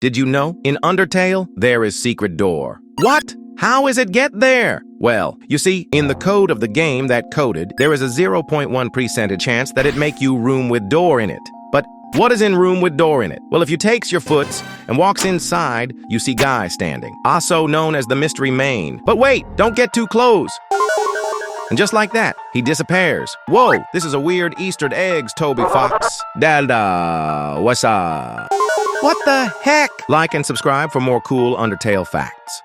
Did you know? In Undertale, there is secret door. What? How is it get there? Well, you see, in the code of the game that coded, there is a 0.1% chance that it make you room with door in it. But what is in room with door in it? Well, if you takes your foots and walks inside, you see guy standing, also known as the mystery main. But wait, don't get too close. And just like that, he disappears. Whoa, this is a weird Easter eggs, Toby Fox. Dalda, what's up? What the heck? Like and subscribe for more cool Undertale facts.